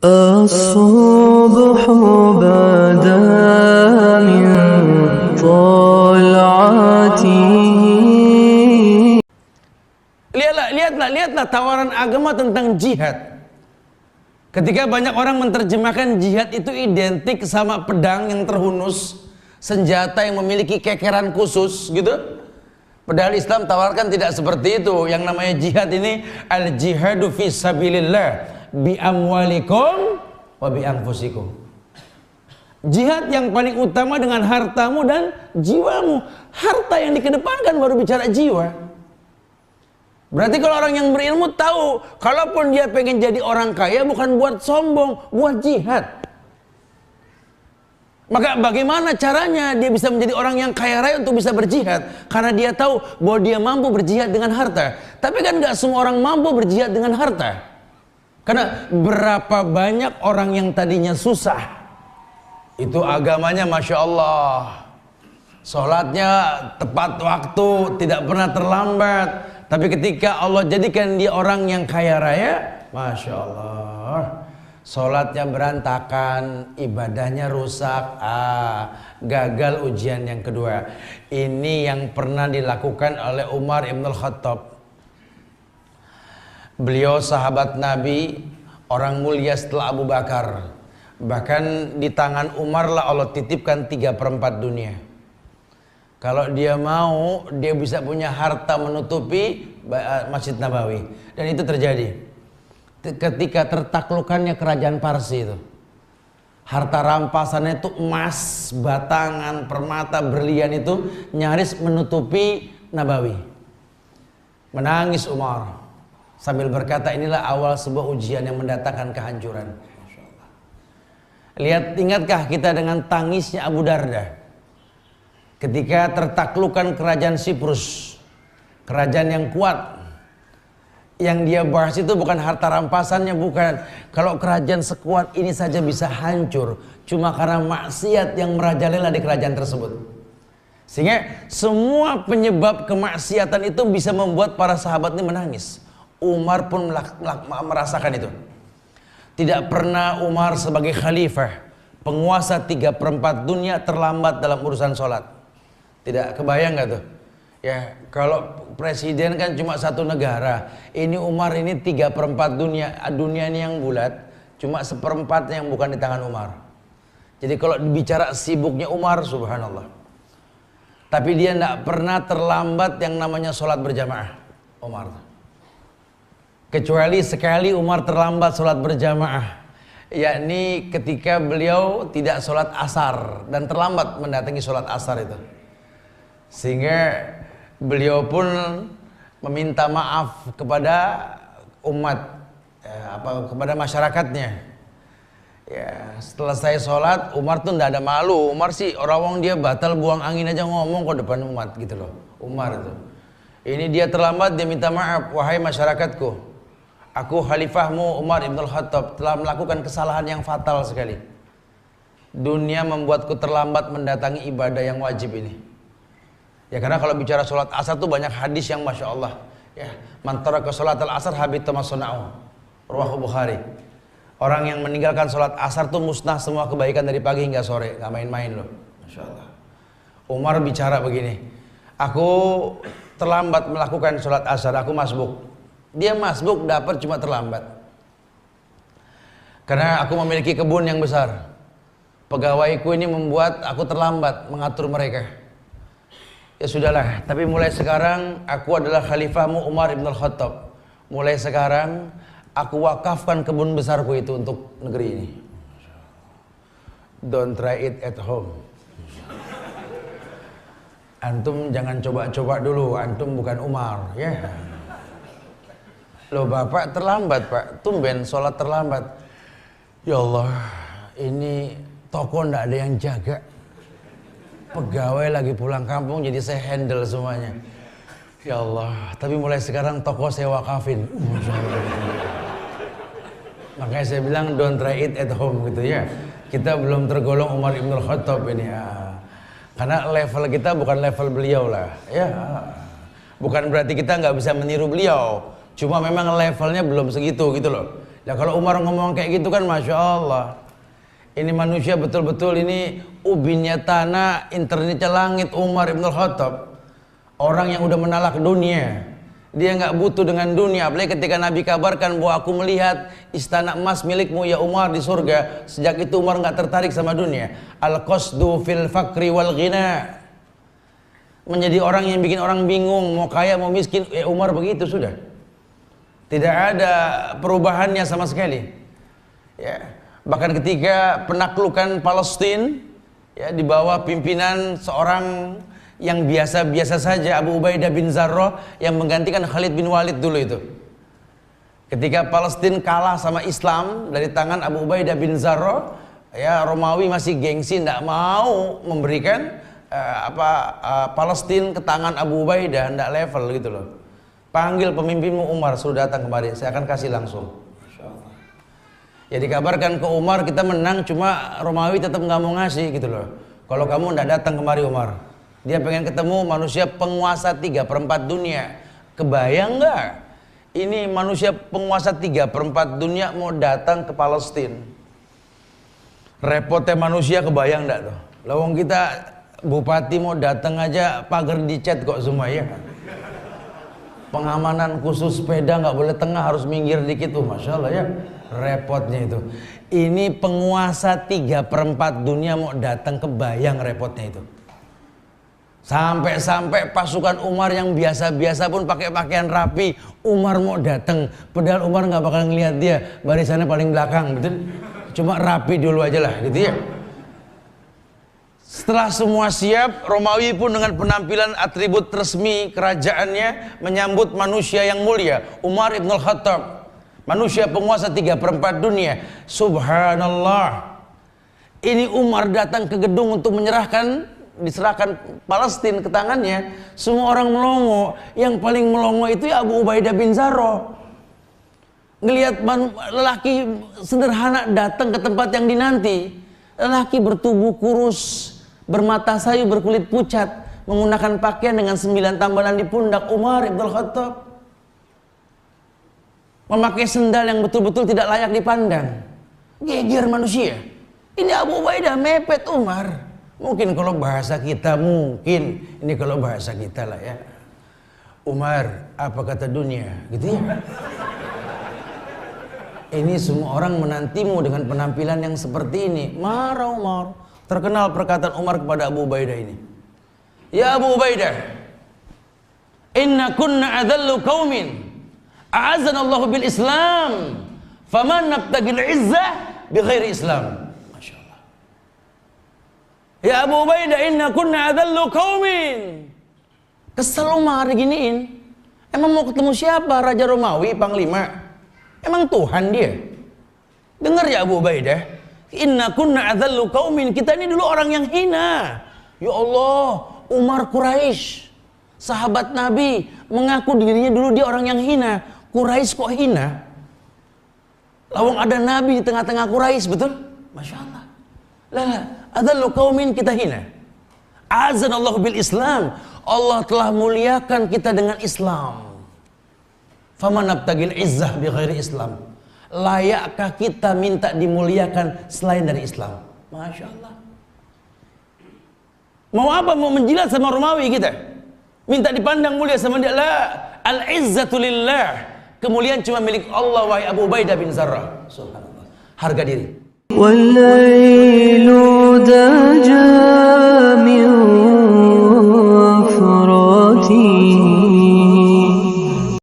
الصبح بدا من طلعته. Lihatlah tawaran agama tentang jihad. Ketika banyak orang menerjemahkan jihad itu identik sama pedang yang terhunus, senjata yang memiliki kekeran khusus gitu. Padahal Islam tawarkan tidak seperti itu. Yang namanya jihad ini al-jihadu fi sabilillah bi amwalikum wa bi anfusikum. Jihad yang paling utama dengan hartamu dan jiwamu. Harta yang dikedepankan baru bicara jiwa. Berarti kalau orang yang berilmu tahu, kalaupun dia pengen jadi orang kaya bukan buat sombong, buat jihad. Maka bagaimana caranya dia bisa menjadi orang yang kaya raya untuk bisa berjihad? Karena dia tahu bahwa dia mampu berjihad dengan harta. Tapi kan gak semua orang mampu berjihad dengan harta. Karena berapa banyak orang yang tadinya susah, itu agamanya Masya Allah, sholatnya tepat waktu, tidak pernah terlambat. Tapi ketika Allah jadikan dia orang yang kaya raya, Masya Allah, sholatnya berantakan, ibadahnya rusak, gagal ujian yang kedua. Ini yang pernah dilakukan oleh Umar Ibn Khattab. Beliau sahabat Nabi, orang mulia setelah Abu Bakar. Bahkan di tangan Umar lah Allah titipkan 3/4 dunia. Kalau dia mau, dia bisa punya harta menutupi Masjid Nabawi. Dan itu terjadi ketika tertaklukannya kerajaan Parsi itu. Harta rampasannya itu emas, batangan, permata, berlian itu nyaris menutupi Nabawi. Menangis Umar sambil berkata, inilah awal sebuah ujian yang mendatangkan kehancuran. Lihat, ingatkah kita dengan tangisnya Abu Darda ketika tertaklukkan kerajaan Siprus, kerajaan yang kuat. Yang dia bahas itu bukan harta rampasannya, bukan. Kalau kerajaan sekuat ini saja bisa hancur cuma karena maksiat yang merajalela di kerajaan tersebut. Sehingga semua penyebab kemaksiatan itu bisa membuat para sahabat ini menangis. Umar pun merasakan itu. Tidak pernah Umar sebagai khalifah, penguasa 3/4 dunia, terlambat dalam urusan sholat. Tidak kebayang gak tuh? Ya, kalau presiden kan cuma satu negara. Ini Umar ini 3/4 dunia. Dunia ini yang bulat, cuma 1/4 yang bukan di tangan Umar. Jadi kalau bicara sibuknya Umar, subhanallah. Tapi dia tidak pernah terlambat yang namanya sholat berjamaah, Umar. Kecuali sekali Umar terlambat sholat berjamaah, yakni ketika beliau tidak sholat asar dan terlambat mendatangi sholat asar itu. Sehingga beliau pun meminta maaf kepada umat, kepada masyarakatnya. Ya, setelah saya sholat, Umar tuh tidak ada malu. Umar sih orang dia batal buang angin aja ngomong ke depan umat gitu loh. Umar itu. Ini dia terlambat, dia minta maaf, wahai masyarakatku. Aku khalifahmu Umar Ibn Khattab telah melakukan kesalahan yang fatal sekali. Dunia membuatku terlambat mendatangi ibadah yang wajib ini. Ya karena kalau bicara sholat asar tuh banyak hadis yang Masya Allah. Ya, man taraka sholat al-asar habita ma sana'u. Rawahu Bukhari. Orang yang meninggalkan sholat asar tuh musnah semua kebaikan dari pagi hingga sore. Gak main-main loh. Masya Allah. Umar bicara begini, aku terlambat melakukan sholat asar, aku masbuk. Dia masbuk dapat cuma terlambat. Karena aku memiliki kebun yang besar. Pegawaiku ini membuat aku terlambat mengatur mereka. Ya sudahlah, tapi mulai sekarang aku adalah khalifahmu Umar Ibn Khattab. Mulai sekarang aku wakafkan kebun besarku itu untuk negeri ini. Don't try it at home. Antum jangan coba-coba dulu, antum bukan Umar, ya. Loh bapak terlambat pak, tumben sholat terlambat. Ya Allah, ini toko ndak ada yang jaga. Pegawai lagi pulang kampung jadi saya handle semuanya. Ya Allah, tapi mulai sekarang toko saya wakafin. Makanya saya bilang don't try it at home gitu ya. Kita belum tergolong Umar Ibn Khattab ini ya. Karena level kita bukan level beliau lah ya. Bukan berarti kita nggak bisa meniru beliau. Cuma memang levelnya belum segitu gitu loh. Nah kalau Umar ngomong kayak gitu kan Masya Allah, ini manusia betul-betul ini ubinnya tanah, internetnya langit. Umar Ibn Khattab, orang yang udah menalak dunia, dia nggak butuh dengan dunia. Apalagi ketika Nabi kabarkan bahwa aku melihat istana emas milikmu ya Umar di surga. Sejak itu Umar nggak tertarik sama dunia. Al-qasdu fil fakri wal ghina, menjadi orang yang bikin orang bingung, mau kaya mau miskin. Umar begitu sudah, tidak ada perubahannya sama sekali. Ya, bahkan ketika penaklukan Palestina, ya, di bawah pimpinan seorang yang biasa-biasa saja, Abu Ubaidah bin Zarrah, yang menggantikan Khalid bin Walid dulu itu. Ketika Palestina kalah sama Islam dari tangan Abu Ubaidah bin Zarrah, ya Romawi masih gengsi, tidak mau memberikan Palestina ke tangan Abu Ubaidah, tidak level gitu loh. Panggil pemimpinmu Umar, sudah datang kemari, saya akan kasih langsung. Ya dikabarkan ke Umar, kita menang, cuma Romawi tetap nggak mau ngasih gitu loh. Kalau kamu tidak datang kemari Umar, dia pengen ketemu manusia penguasa 3/4 dunia. Kebayang nggak? Ini manusia penguasa 3/4 dunia mau datang ke Palestina. Repotnya manusia, kebayang nggak tuh? Lawang kita bupati mau datang aja pagar dicat kok semua ya. Pengamanan khusus sepeda nggak boleh tengah, harus minggir dikit tuh, Masya Allah ya. Repotnya itu. Ini penguasa 3/4 dunia mau datang, kebayang repotnya itu. Sampai-sampai pasukan Umar yang biasa-biasa pun pakai pakaian rapi, Umar mau datang, padahal Umar nggak bakal ngelihat dia, barisannya paling belakang, betul? Cuma rapi dulu aja lah, gitu ya. Setelah semua siap, Romawi pun dengan penampilan atribut resmi kerajaannya menyambut manusia yang mulia, Umar Ibn Khattab, manusia penguasa 3/4 dunia. Subhanallah, ini Umar datang ke gedung untuk diserahkan Palestina ke tangannya. Semua orang melongo. Yang paling melongo itu ya Abu Ubaidah bin Zarrah. Ngelihat lelaki sederhana datang ke tempat yang dinanti, lelaki bertubuh kurus, bermata sayu, berkulit pucat, menggunakan pakaian dengan 9 tambalan di pundak. Umar Ibn Khattab memakai sendal yang betul-betul tidak layak dipandang. Geger manusia. Ini Abu Ubaidah mepet Umar. Mungkin kalau bahasa kita, ini kalau bahasa kita lah ya. Umar, apa kata dunia? Gitu ya. Ini semua orang menantimu dengan penampilan yang seperti ini. Marah Umar. Terkenal perkataan Umar kepada Abu Ubaidah ini. Ya Abu Ubaidah, inna kunna adallu qaumin a'azzanallahu bil Islam, faman nabtagil izzah bi ghairi Islam. Masya Allah. Ya Abu Ubaidah, inna kunna adallu qaumin. Kesel Umar diginiin. Emang mau ketemu siapa? Raja Romawi, panglima? Emang Tuhan dia? Dengar ya Abu Ubaidah, inna kunna adallu qaumin, kita ini dulu orang yang hina. Ya Allah, Umar Quraisy, sahabat Nabi, mengaku dirinya dulu dia orang yang hina. Quraisy kok hina? Lawang ada Nabi di tengah-tengah Quraisy, betul? Masya Allah. Lah, adallu qaumin, kita hina. Azanallahu bil Islam, Allah telah muliakan kita dengan Islam. Faman nabtagil izzah bi ghairi Islam, layakkah kita minta dimuliakan selain dari Islam? Masya Allah. Mau apa? Mau menjilat sama Romawi kita? Minta dipandang mulia sama dia? La, al-izzatu lillah. Kemuliaan cuma milik Allah, wahai Abu Ubaidah bin Zarrah. Subhanallah. Harga diri. والليل دجى